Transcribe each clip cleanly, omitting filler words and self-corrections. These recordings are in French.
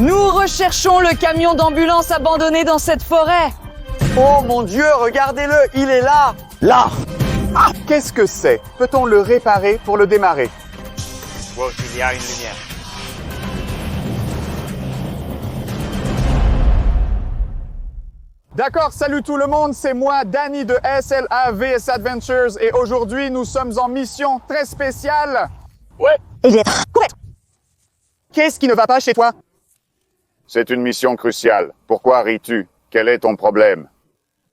Nous recherchons le camion d'ambulance abandonné dans cette forêt. Oh mon Dieu, regardez-le, il est là! Là! Ah, qu'est-ce que c'est? Peut-on le réparer pour le démarrer? Wow, il y a une lumière. D'accord, salut tout le monde, c'est moi, Danny de SLA VS Adventures et aujourd'hui nous sommes en mission très spéciale. Ouais. Qu'est-ce qui ne va pas chez toi? C'est une mission cruciale. Pourquoi ris-tu? Quel est ton problème?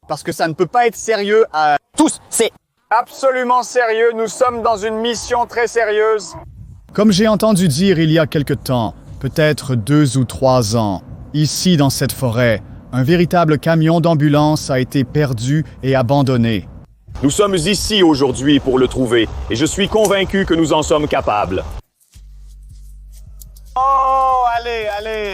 Parce que ça ne peut pas être sérieux à tous, c'est absolument sérieux, nous sommes dans une mission très sérieuse. Comme j'ai entendu dire il y a quelque temps, peut-être 2 ou 3 ans, ici dans cette forêt, un véritable camion d'ambulance a été perdu et abandonné. Nous sommes ici aujourd'hui pour le trouver et je suis convaincu que nous en sommes capables. Oh, allez.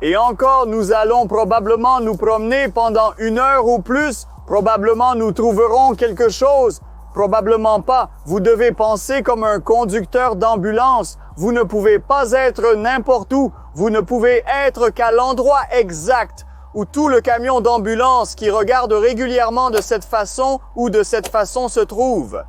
Et encore, nous allons probablement nous promener pendant 1 heure ou plus. Probablement, nous trouverons quelque chose. Probablement pas. Vous devez penser comme un conducteur d'ambulance. Vous ne pouvez pas être n'importe où. Vous ne pouvez être qu'à l'endroit exact où tout le camion d'ambulance qui regarde régulièrement de cette façon ou de cette façon se trouve.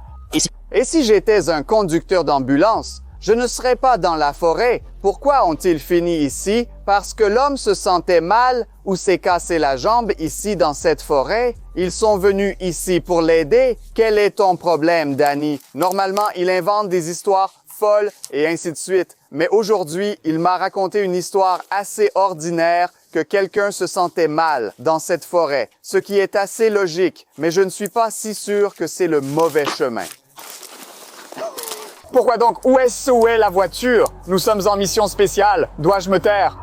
Et si j'étais un conducteur d'ambulance, je ne serais pas dans la forêt. Pourquoi ont-ils fini ici? Parce que l'homme se sentait mal ou s'est cassé la jambe ici dans cette forêt. Ils sont venus ici pour l'aider. Quel est ton problème, Danny? Normalement, il invente des histoires folles et ainsi de suite. Mais aujourd'hui, il m'a raconté une histoire assez ordinaire que quelqu'un se sentait mal dans cette forêt, ce qui est assez logique, mais je ne suis pas si sûr que c'est le mauvais chemin. Pourquoi donc? Où est la voiture? Nous sommes en mission spéciale. Dois-je me taire?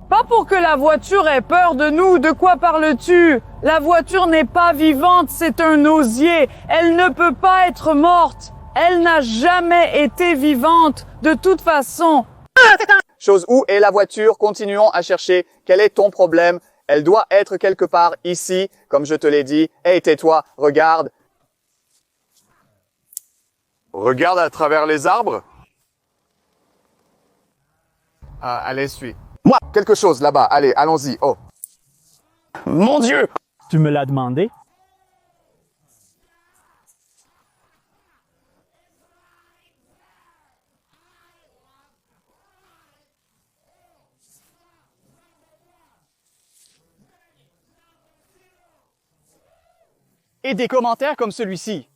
Pas pour que la voiture ait peur de nous. De quoi parles-tu? La voiture n'est pas vivante, c'est un osier. Elle ne peut pas être morte. Elle n'a jamais été vivante. De toute façon. Chose, où est la voiture? Continuons à chercher. Quel est ton problème? Elle doit être quelque part ici, comme je te l'ai dit. Hey, tais-toi, regarde. Regarde à travers les arbres. Allez, suis. Moi, quelque chose là-bas. Allez, allons-y. Oh. Mon Dieu! Tu me l'as demandé? Et des commentaires comme celui-ci.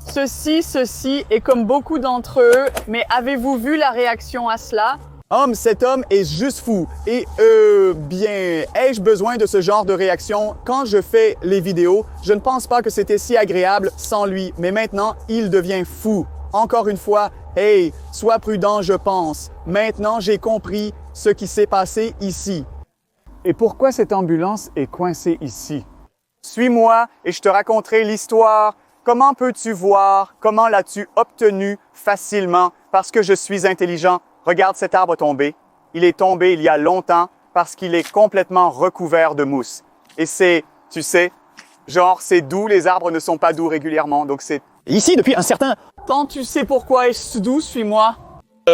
Ceci est comme beaucoup d'entre eux, mais avez-vous vu la réaction à cela? Cet homme est juste fou. Et bien, ai-je besoin de ce genre de réaction? Quand je fais les vidéos, je ne pense pas que c'était si agréable sans lui. Mais maintenant, il devient fou. Encore une fois, hey, sois prudent, je pense. Maintenant, j'ai compris ce qui s'est passé ici. Et pourquoi cette ambulance est coincée ici? Suis-moi et je te raconterai l'histoire. Comment peux-tu voir? Comment l'as-tu obtenu facilement? Parce que je suis intelligent. Regarde cet arbre tomber. Il est tombé il y a longtemps parce qu'il est complètement recouvert de mousse. Et c'est, tu sais, genre c'est doux, les arbres ne sont pas doux régulièrement, donc c'est Ici, depuis un certain... Quand tu sais pourquoi est-ce doux, suis-moi.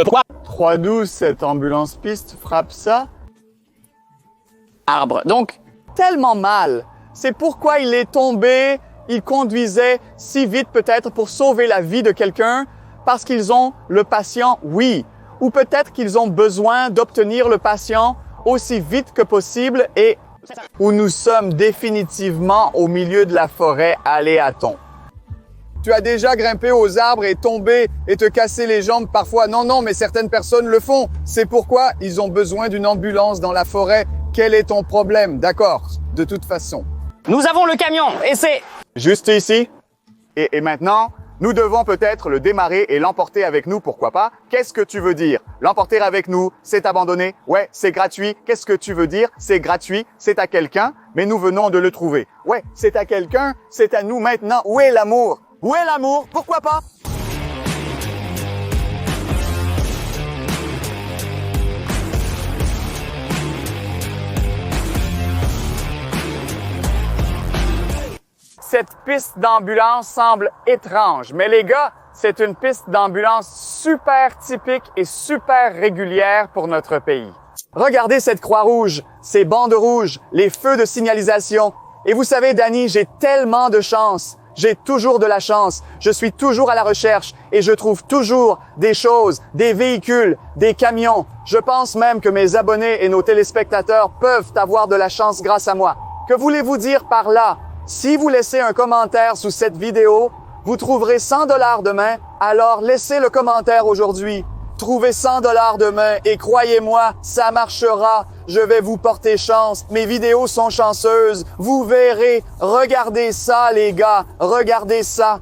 Pourquoi? 3-12, cette ambulance-piste frappe ça. Arbre. Donc, Tellement mal. C'est pourquoi il est tombé. Il conduisait si vite peut-être pour sauver la vie de quelqu'un, parce qu'ils ont le patient, oui. Ou peut-être qu'ils ont besoin d'obtenir le patient aussi vite que possible et où nous sommes définitivement au milieu de la forêt aléaton. Tu as déjà grimpé aux arbres et tombé et te cassé les jambes parfois. Non, mais certaines personnes le font. C'est pourquoi ils ont besoin d'une ambulance dans la forêt. Quel est ton problème? D'accord, de toute façon. nous avons le camion et c'est... Juste ici. Et maintenant, nous devons peut-être le démarrer et l'emporter avec nous, pourquoi pas? Qu'est-ce que tu veux dire? L'emporter avec nous, c'est abandonné? Ouais, c'est gratuit. Qu'est-ce que tu veux dire? C'est gratuit, c'est à quelqu'un, mais nous venons de le trouver. Ouais, c'est à quelqu'un, c'est à nous maintenant. Où est l'amour? Où est l'amour? Pourquoi pas? Cette piste d'ambulance semble étrange, mais les gars, C'est une piste d'ambulance super typique et super régulière pour notre pays. Regardez cette croix rouge, ces bandes rouges, les feux de signalisation. Et vous savez, Danny, j'ai tellement de chance. J'ai toujours de la chance. Je suis toujours à la recherche et je trouve toujours des choses, des véhicules, des camions. Je pense même que mes abonnés et nos téléspectateurs peuvent avoir de la chance grâce à moi. Que voulez-vous dire par là? Si vous laissez un commentaire sous cette vidéo, vous trouverez 100 $ demain, alors laissez le commentaire aujourd'hui. Trouvez 100 $ demain et croyez-moi, ça marchera. Je vais vous porter chance. Mes vidéos sont chanceuses. Vous verrez. Regardez ça, les gars. Regardez ça.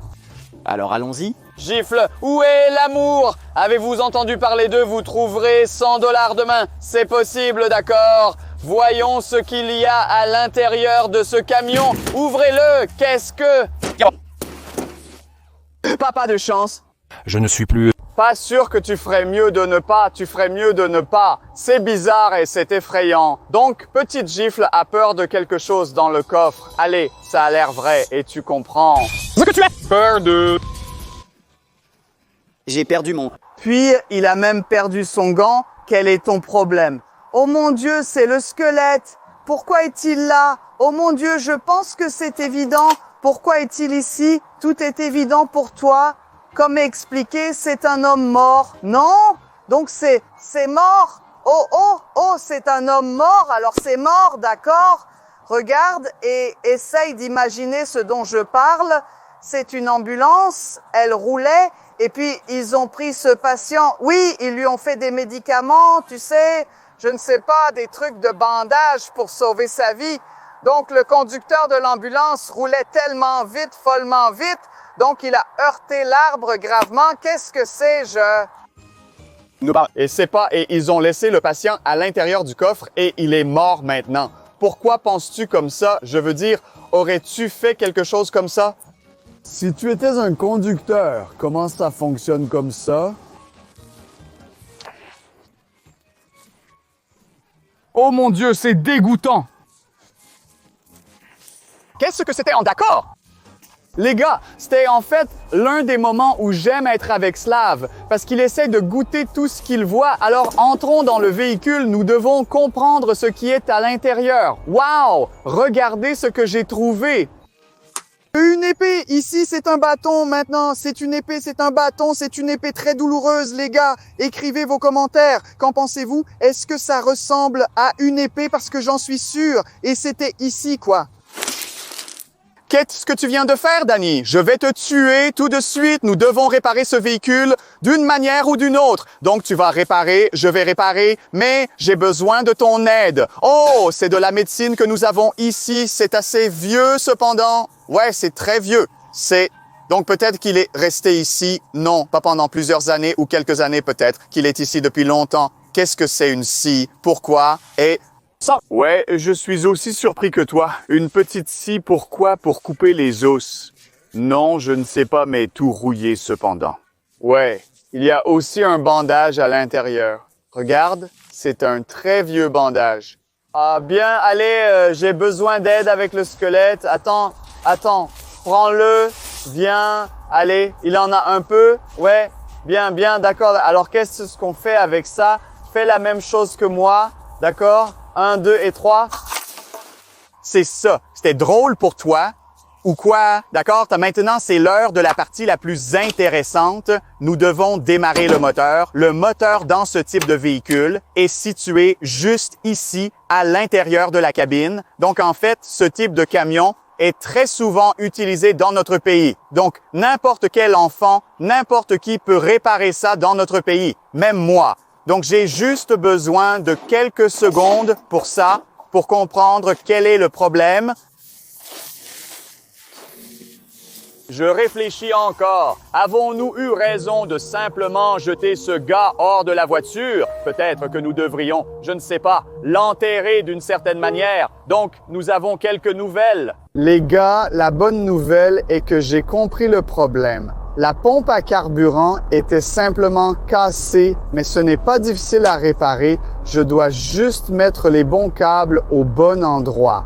Alors allons-y. Gifle, où est l'amour? Avez-vous entendu parler d'eux? Vous trouverez 100 $ demain. C'est possible, d'accord? Voyons ce qu'il y a à l'intérieur de ce camion. Ouvrez-le. Qu'est-ce que... Pas de chance. Je ne suis plus... Pas sûr que tu ferais mieux de ne pas, tu ferais mieux de ne pas. C'est bizarre et c'est effrayant. Donc, petite gifle a peur de quelque chose dans le coffre. Allez, ça a l'air vrai et tu comprends. Ce que tu es. Peur de... J'ai perdu mon... Puis, il a même perdu son gant. Quel est ton problème? Oh mon Dieu, c'est le squelette. Pourquoi est-il là? Oh mon Dieu, je pense que c'est évident. Pourquoi est-il ici? Tout est évident pour toi. Comme expliqué, c'est un homme mort. Non? Donc c'est mort. Oh, c'est un homme mort. Alors c'est mort, d'accord? Regarde et essaye d'imaginer ce dont je parle. C'est une ambulance, elle roulait et puis ils ont pris ce patient. Oui, ils lui ont fait des médicaments, tu sais, je ne sais pas, des trucs de bandage pour sauver sa vie. Donc le conducteur de l'ambulance roulait tellement vite, follement vite, donc il a heurté l'arbre gravement. Qu'est-ce que c'est, Et ils ont laissé le patient à l'intérieur du coffre et il est mort maintenant. Pourquoi penses-tu comme ça? Je veux dire, aurais-tu fait quelque chose comme ça? Si tu étais un conducteur, comment ça fonctionne comme ça? Oh mon Dieu, c'est dégoûtant! Qu'est-ce que c'était en d'accord? Les gars, c'était en fait l'un des moments où j'aime être avec Slav, parce qu'il essaie de goûter tout ce qu'il voit. Alors entrons dans le véhicule, nous devons comprendre ce qui est à l'intérieur. Wow! Regardez ce que j'ai trouvé! Une épée! Ici, c'est un bâton. Maintenant, c'est une épée, c'est un bâton, c'est une épée très douloureuse, les gars. Écrivez vos commentaires. Qu'en pensez-vous? Est-ce que ça ressemble à une épée? Parce que j'en suis sûr. Et c'était ici, quoi. Qu'est-ce que tu viens de faire, Danny? Je vais te tuer tout de suite. Nous devons réparer ce véhicule d'une manière ou d'une autre. Donc, tu vas réparer, je vais réparer, mais j'ai besoin de ton aide. Oh, c'est de la médecine que nous avons ici. C'est assez vieux, cependant. Ouais, c'est très vieux. Donc, peut-être qu'il est resté ici. Non, pas pendant plusieurs années ou quelques années, peut-être qu'il est ici depuis longtemps. Qu'est-ce que c'est une scie? Pourquoi? Et... ça. Ouais, je suis aussi surpris que toi. Une petite scie, pourquoi? Pour couper les os. Non, je ne sais pas, mais tout rouillé cependant. Ouais, il y a aussi un bandage à l'intérieur. Regarde, c'est un très vieux bandage. Ah bien, allez, j'ai besoin d'aide avec le squelette. Attends, prends-le, viens, allez, il en a un peu. Ouais, bien, d'accord. Alors, qu'est-ce qu'on fait avec ça? Fais la même chose que moi, d'accord? 1, 2 et 3. C'est ça. C'était drôle pour toi ou quoi? D'accord? Maintenant, c'est l'heure de la partie la plus intéressante. Nous devons démarrer le moteur. Le moteur dans ce type de véhicule est situé juste ici, à l'intérieur de la cabine. Donc, en fait, ce type de camion est très souvent utilisé dans notre pays. Donc, n'importe quel enfant, n'importe qui peut réparer ça dans notre pays. Même moi. Donc, j'ai juste besoin de quelques secondes pour ça, pour comprendre quel est le problème. Je réfléchis encore. Avons-nous eu raison de simplement jeter ce gars hors de la voiture? Peut-être que nous devrions, je ne sais pas, l'enterrer d'une certaine manière. Donc, nous avons quelques nouvelles. Les gars, la bonne nouvelle est que j'ai compris le problème. La pompe à carburant était simplement cassée, mais ce n'est pas difficile à réparer. Je dois juste mettre les bons câbles au bon endroit.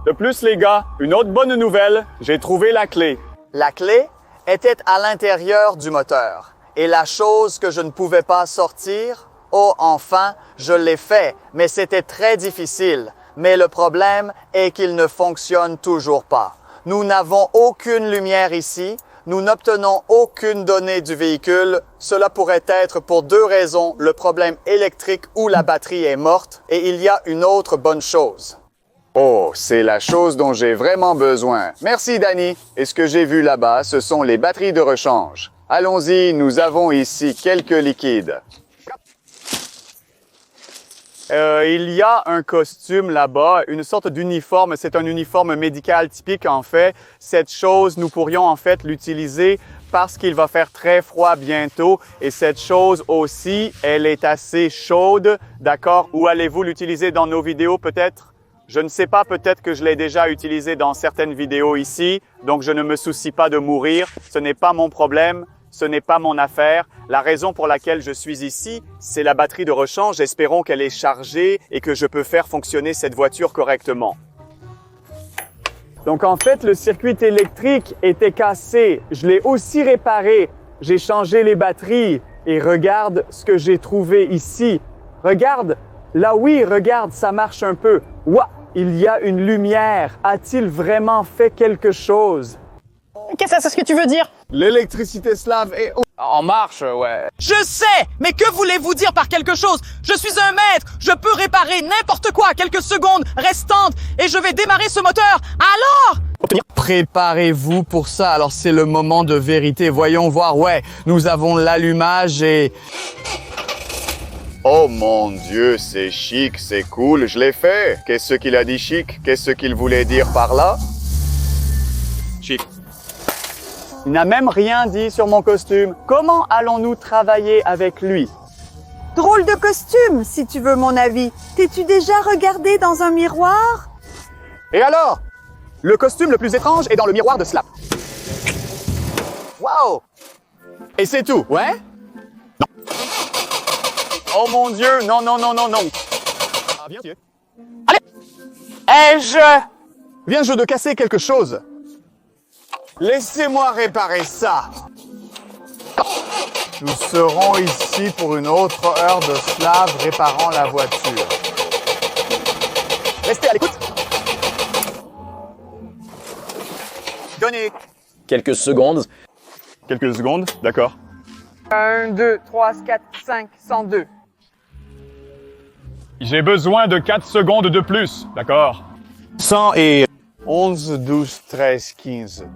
De plus, les gars, une autre bonne nouvelle, j'ai trouvé la clé. La clé? était à l'intérieur du moteur. Et la chose que je ne pouvais pas sortir, oh enfin, je l'ai fait, mais c'était très difficile. Mais le problème est qu'il ne fonctionne toujours pas. Nous n'avons aucune lumière ici. Nous n'obtenons aucune donnée du véhicule. Cela pourrait être pour deux raisons, le problème électrique ou la batterie est morte. Et il y a une autre bonne chose. Oh, c'est la chose dont j'ai vraiment besoin. Merci, Danny. Et ce que j'ai vu là-bas, ce sont les batteries de rechange. Allons-y, nous avons ici quelques liquides. Il y a un costume là-bas, une sorte d'uniforme. C'est un uniforme médical typique en fait. Cette chose, nous pourrions en fait l'utiliser parce qu'il va faire très froid bientôt. Et cette chose aussi, elle est assez chaude, d'accord? Ou allez-vous l'utiliser dans nos vidéos peut-être? Je ne sais pas, peut-être que je l'ai déjà utilisé dans certaines vidéos ici. Donc je ne me soucie pas de mourir. Ce n'est pas mon problème. Ce n'est pas mon affaire. La raison pour laquelle je suis ici, c'est la batterie de rechange. Espérons qu'elle est chargée et que je peux faire fonctionner cette voiture correctement. Donc en fait, le circuit électrique était cassé. Je l'ai aussi réparé. J'ai changé les batteries. Et regarde ce que j'ai trouvé ici. Regarde. Là, oui, regarde, ça marche un peu. Ouah, il y a une lumière. A-t-il vraiment fait quelque chose? Qu'est-ce que c'est ce que tu veux dire? L'électricité slave est... En marche, ouais. Je sais, mais que voulez-vous dire par quelque chose? Je suis un maître, je peux réparer n'importe quoi quelques secondes restantes et je vais démarrer ce moteur. Alors? Préparez-vous pour ça. Alors, c'est le moment de vérité. Voyons voir. Ouais, nous avons l'allumage et... Oh mon Dieu, c'est chic, c'est cool, je l'ai fait. Qu'est-ce qu'il a dit chic? Qu'est-ce qu'il voulait dire par là? Chic. Il n'a même rien dit sur mon costume. Comment allons-nous travailler avec lui? Drôle de costume, si tu veux mon avis. T'es-tu déjà regardé dans un miroir? Et alors? Le costume le plus étrange est dans le miroir de Slap. Wow! Et c'est tout, ouais? Non. Oh mon Dieu, non, non, non, non, non. Ah, viens, Dieu. Allez! Ai-je... Viens-je de casser quelque chose? Laissez-moi réparer ça. Nous serons ici pour une autre heure de Slave réparant la voiture. Restez à l'écoute. Donnez. Quelques secondes. Quelques secondes, d'accord. 1, 2, 3, 4, 5, 102. J'ai besoin de 4 secondes de plus, d'accord? 100 et... 11, 12, 13, 15.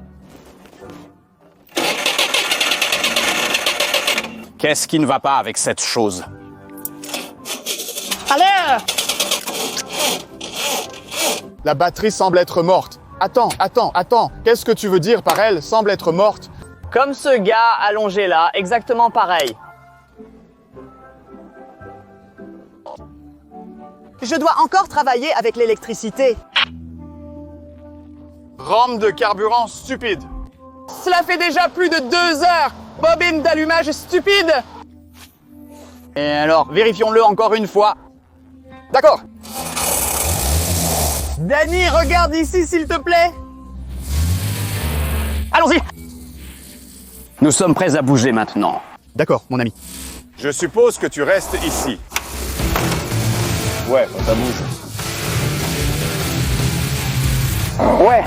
Qu'est-ce qui ne va pas avec cette chose? Allez! La batterie semble être morte. Attends. Qu'est-ce que tu veux dire par elle semble être morte? Comme ce gars allongé là, exactement pareil. Je dois encore travailler avec l'électricité. Rame de carburant stupide. Cela fait déjà plus de 2 heures. Bobine d'allumage stupide. Et alors, vérifions-le encore une fois. D'accord. Danny, regarde ici s'il te plaît. Allons-y! Nous sommes prêts à bouger maintenant. D'accord, mon ami. Je suppose que tu restes ici. Ouais, ça bouge. Ouais.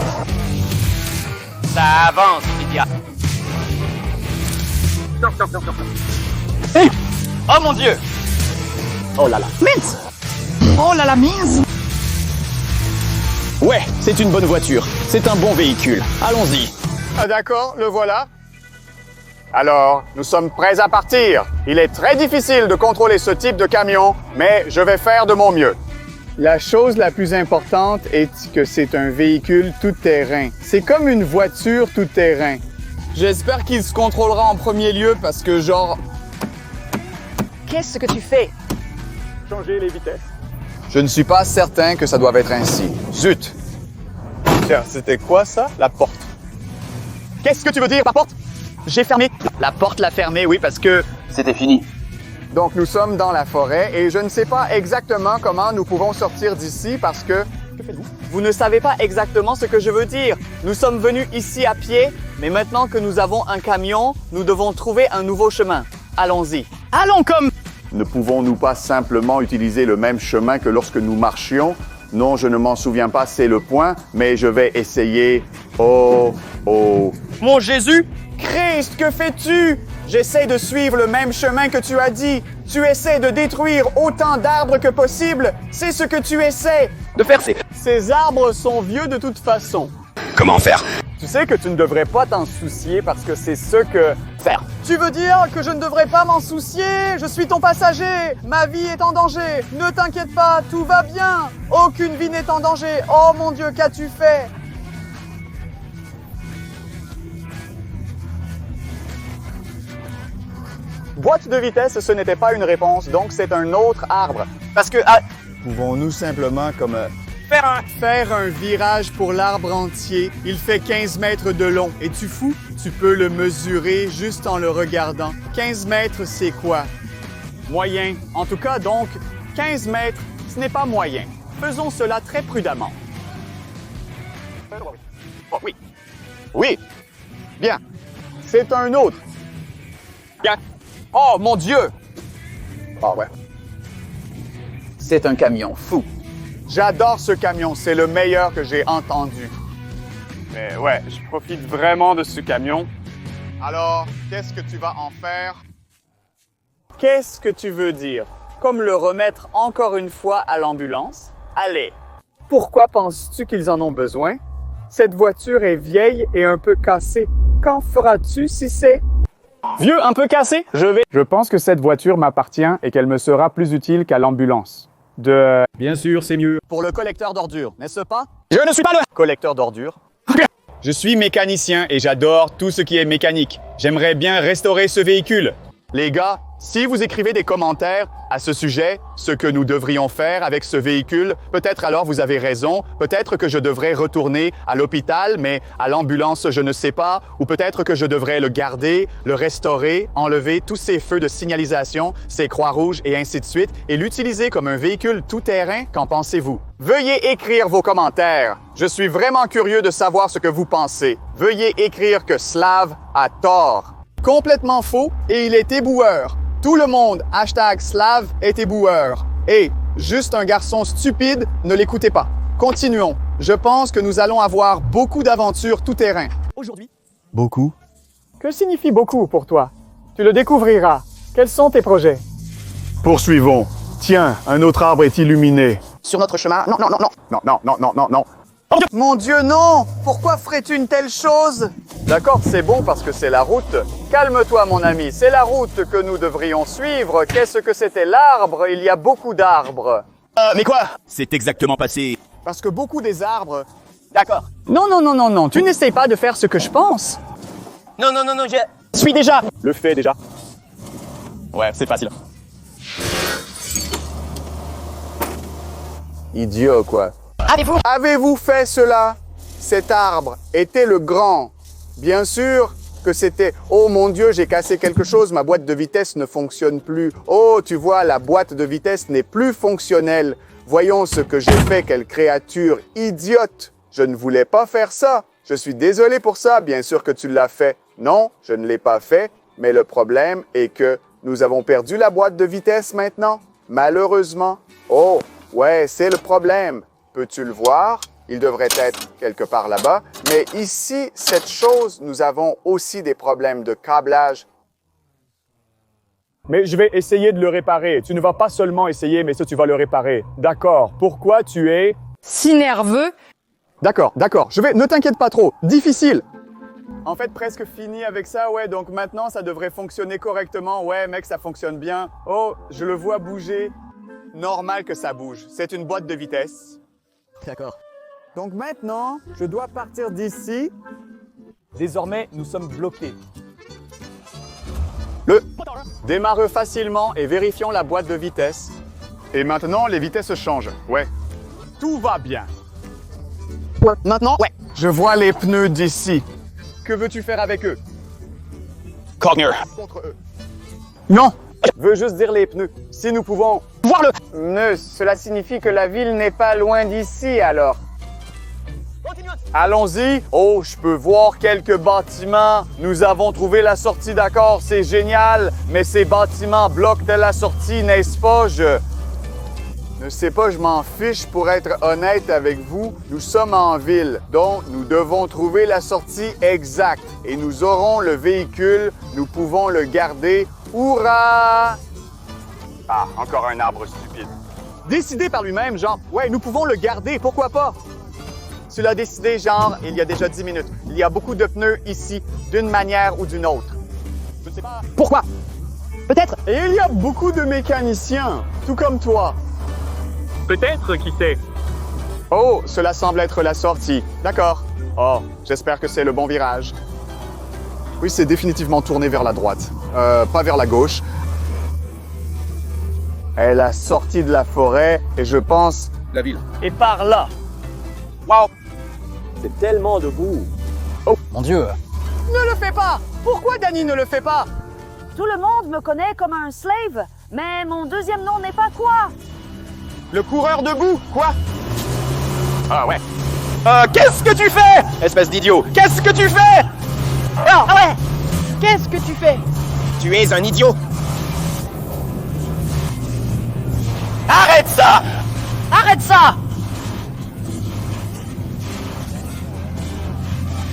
Ça avance, Lydia. Oh mon Dieu! Oh là là. Mince! Oh là la mise! Ouais, c'est une bonne voiture. C'est un bon véhicule. Allons-y. Ah d'accord, le voilà. Alors, nous sommes prêts à partir. Il est très difficile de contrôler ce type de camion, mais je vais faire de mon mieux. La chose la plus importante est que c'est un véhicule tout-terrain. C'est comme une voiture tout-terrain. J'espère qu'il se contrôlera en premier lieu parce que genre... Qu'est-ce que tu fais? Changer les vitesses. Je ne suis pas certain que ça doive être ainsi. Zut! Tiens, c'était quoi ça? La porte. Qu'est-ce que tu veux dire par porte? J'ai fermé. La porte l'a fermée, oui, parce que... C'était fini. Donc nous sommes dans la forêt et je ne sais pas exactement comment nous pouvons sortir d'ici parce que Que faites-vous? Vous ne savez pas exactement ce que je veux dire. Nous sommes venus ici à pied, mais maintenant que nous avons un camion, nous devons trouver un nouveau chemin. Allons-y. Allons comme... Ne pouvons-nous pas simplement utiliser le même chemin que lorsque nous marchions? Non, je ne m'en souviens pas, c'est le point, mais je vais essayer. Oh. Mon Jésus! Christ, que fais-tu? J'essaie de suivre le même chemin que tu as dit. Tu essaies de détruire autant d'arbres que possible. C'est ce que tu essaies. De faire Ces arbres sont vieux de toute façon. Comment faire? Tu sais que tu ne devrais pas t'en soucier parce que c'est ce que... Faire. Tu veux dire que je ne devrais pas m'en soucier? Je suis ton passager. Ma vie est en danger. Ne t'inquiète pas, tout va bien. Aucune vie n'est en danger. Oh mon Dieu, qu'as-tu fait? Boîte de vitesse, ce n'était pas une réponse, donc c'est un autre arbre. Parce que... Pouvons-nous simplement comme... Faire un virage pour l'arbre entier. Il fait 15 mètres de long. Es-tu fou? Tu peux le mesurer juste en le regardant. 15 mètres, c'est quoi? Moyen. En tout cas, donc, 15 mètres, ce n'est pas moyen. Faisons cela très prudemment. Oh, oui. Oui. Bien. C'est un autre. Bien. Oh, mon Dieu! Ah ouais. C'est un camion fou. J'adore ce camion, c'est le meilleur que j'ai entendu. Mais ouais, je profite vraiment de ce camion. Alors, qu'est-ce que tu vas en faire? Qu'est-ce que tu veux dire? Comme le remettre encore une fois à l'ambulance? Allez. Pourquoi penses-tu qu'ils en ont besoin? Cette voiture est vieille et un peu cassée. Qu'en feras-tu si c'est... Vieux, un peu cassé? Je pense que cette voiture m'appartient et qu'elle me sera plus utile qu'à l'ambulance. Bien sûr, c'est mieux. Pour le collecteur d'ordures, n'est-ce pas? Je ne suis pas le... Collecteur d'ordures. Je suis mécanicien et j'adore tout ce qui est mécanique. J'aimerais bien restaurer ce véhicule. Les gars, si vous écrivez des commentaires à ce sujet, ce que nous devrions faire avec ce véhicule, peut-être alors vous avez raison, peut-être que je devrais retourner à l'hôpital, mais à l'ambulance, je ne sais pas, ou peut-être que je devrais le garder, le restaurer, enlever tous ces feux de signalisation, ces croix rouges et ainsi de suite, et l'utiliser comme un véhicule tout-terrain. Qu'en pensez-vous? Veuillez écrire vos commentaires. Je suis vraiment curieux de savoir ce que vous pensez. Veuillez écrire que Slav a tort. Complètement faux, et il est éboueur. Tout le monde, #Slav est éboueur. Et, juste un garçon stupide, ne l'écoutez pas. Continuons. Je pense que nous allons avoir beaucoup d'aventures tout-terrain. Aujourd'hui. Beaucoup? Que signifie beaucoup pour toi? Tu le découvriras. Quels sont tes projets? Poursuivons. Tiens, un autre arbre est illuminé. Sur notre chemin... Non. Non. Mon Dieu, non! Pourquoi ferais-tu une telle chose? D'accord, c'est bon parce que c'est la route. Calme-toi, mon ami. C'est la route que nous devrions suivre. Qu'est-ce que c'était l'arbre? Il y a beaucoup d'arbres. Mais quoi? C'est exactement passé. Parce que beaucoup des arbres... D'accord. Non. Tu n'essayes pas de faire ce que je pense. Non, je suis déjà... Le fait déjà. Ouais, c'est facile. Idiot, quoi. Avez-vous... Avez-vous fait cela? Cet arbre était le grand. Bien sûr que c'était... Oh mon Dieu, j'ai cassé quelque chose, ma boîte de vitesse ne fonctionne plus. Oh, tu vois, la boîte de vitesse n'est plus fonctionnelle. Voyons ce que j'ai fait, quelle créature idiote. Je ne voulais pas faire ça. Je suis désolé pour ça, bien sûr que tu l'as fait. Non, je ne l'ai pas fait, mais le problème est que nous avons perdu la boîte de vitesse maintenant, malheureusement. Oh, ouais, c'est le problème. Peux-tu le voir? Il devrait être quelque part là-bas. Mais ici, cette chose, nous avons aussi des problèmes de câblage. Mais je vais essayer de le réparer. Tu ne vas pas seulement essayer, mais ça, tu vas le réparer. D'accord. Pourquoi tu es... Si nerveux. D'accord. Ne t'inquiète pas trop. Difficile. En fait, presque fini avec ça, ouais. Donc maintenant, ça devrait fonctionner correctement. Ouais, mec, ça fonctionne bien. Oh, je le vois bouger. Normal que ça bouge. C'est une boîte de vitesse. D'accord. Donc maintenant, je dois partir d'ici. Désormais, nous sommes bloqués. Démarre facilement et vérifions la boîte de vitesse. Et maintenant, les vitesses changent. Ouais. Tout va bien. Maintenant, ouais. Je vois les pneus d'ici. Que veux-tu faire avec eux? Cogner. Contre eux. Non. Je veux juste dire les pneus. Si nous pouvons voir le... Cela signifie que la ville n'est pas loin d'ici, alors. Allons-y. Oh, je peux voir quelques bâtiments. Nous avons trouvé la sortie, d'accord, c'est génial. Mais ces bâtiments bloquent la sortie, n'est-ce pas? Je ne sais pas, je m'en fiche pour être honnête avec vous. Nous sommes en ville, donc nous devons trouver la sortie exacte. Et nous aurons le véhicule, nous pouvons le garder. Hourra! Ah, encore un arbre stupide. Décidé par lui-même, genre, ouais, nous pouvons le garder, pourquoi pas? Tu l'as décidé, genre, il y a déjà 10 minutes. Il y a beaucoup de pneus ici, d'une manière ou d'une autre. Je ne sais pas. Pourquoi? Peut-être. Et il y a beaucoup de mécaniciens, tout comme toi. Peut-être, qui sait? Oh, cela semble être la sortie. D'accord. Oh, j'espère que c'est le bon virage. Oui, c'est définitivement tourné vers la droite, pas vers la gauche. Elle a sorti de la forêt et je pense... La ville. Et par là. Wow! C'est tellement de boue. Oh, mon Dieu. Ne le fais pas! Pourquoi Danny ne le fait pas? Tout le monde me connaît comme un slave, mais mon deuxième nom n'est pas quoi? Le coureur debout, quoi? Ah ouais. Qu'est-ce que tu fais? Espèce d'idiot. Qu'est-ce que tu fais? Ah ouais! Qu'est-ce que tu fais? Tu es un idiot. Arrête ça! Arrête ça!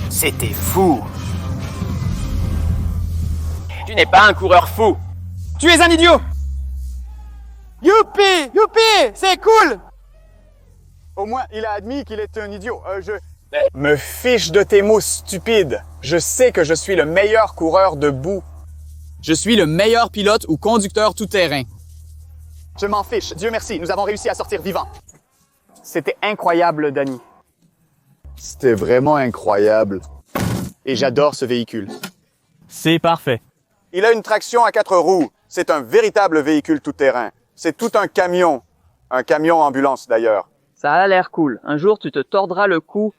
C'était fou. Tu n'es pas un coureur fou. Tu es un idiot. Youpi! Youpi! C'est cool! Au moins, il a admis qu'il est un idiot. Me fiche de tes mots stupides. Je sais que je suis le meilleur coureur de boue. Je suis le meilleur pilote ou conducteur tout-terrain. Je m'en fiche. Dieu merci, nous avons réussi à sortir vivants. C'était incroyable, Danny. C'était vraiment incroyable. Et j'adore ce véhicule. C'est parfait. Il a une traction à 4 roues. C'est un véritable véhicule tout-terrain. C'est tout un camion. Un camion ambulance, d'ailleurs. Ça a l'air cool. Un jour, tu te tordras le cou.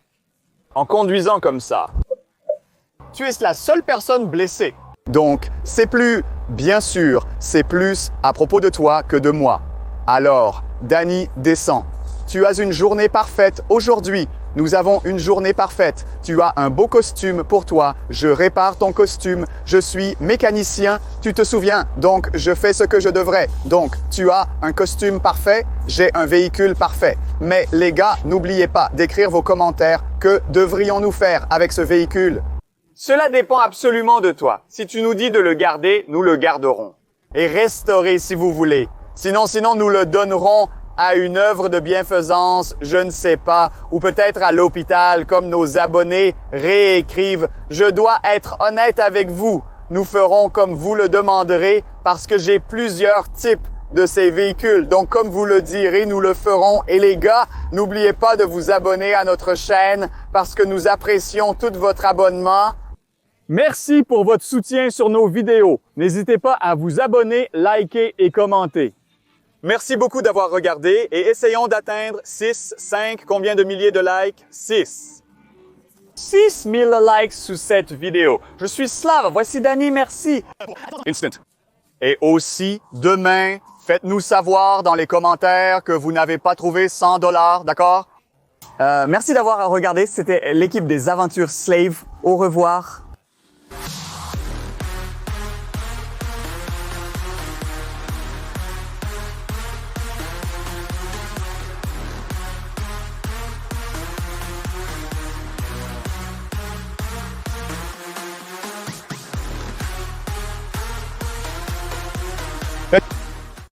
En conduisant comme ça. Tu es la seule personne blessée. Donc, c'est plus, bien sûr, c'est plus à propos de toi que de moi. Alors, Danny, descends. Tu as une journée parfaite aujourd'hui. Nous avons une journée parfaite. Tu as un beau costume pour toi. Je répare ton costume. Je suis mécanicien. Tu te souviens. Donc, je fais ce que je devrais. Donc, tu as un costume parfait. J'ai un véhicule parfait. Mais les gars, n'oubliez pas d'écrire vos commentaires. Que devrions-nous faire avec ce véhicule? Cela dépend absolument de toi. Si tu nous dis de le garder, nous le garderons. Et restaurer si vous voulez. Sinon, nous le donnerons à une œuvre de bienfaisance, je ne sais pas, ou peut-être à l'hôpital, comme nos abonnés réécrivent. Je dois être honnête avec vous. Nous ferons comme vous le demanderez, parce que j'ai plusieurs types de ces véhicules. Donc, comme vous le direz, nous le ferons. Et les gars, n'oubliez pas de vous abonner à notre chaîne, parce que nous apprécions tout votre abonnement. Merci pour votre soutien sur nos vidéos. N'hésitez pas à vous abonner, liker et commenter. Merci beaucoup d'avoir regardé et essayons d'atteindre 6, 5, combien de milliers de likes? 6. 6000 likes sous cette vidéo. Je suis Slave, voici Danny, merci. Instant. Et aussi, demain, faites-nous savoir dans les commentaires que vous n'avez pas trouvé 100 $, d'accord? Merci d'avoir regardé, c'était l'équipe des Aventures Slave. Au revoir.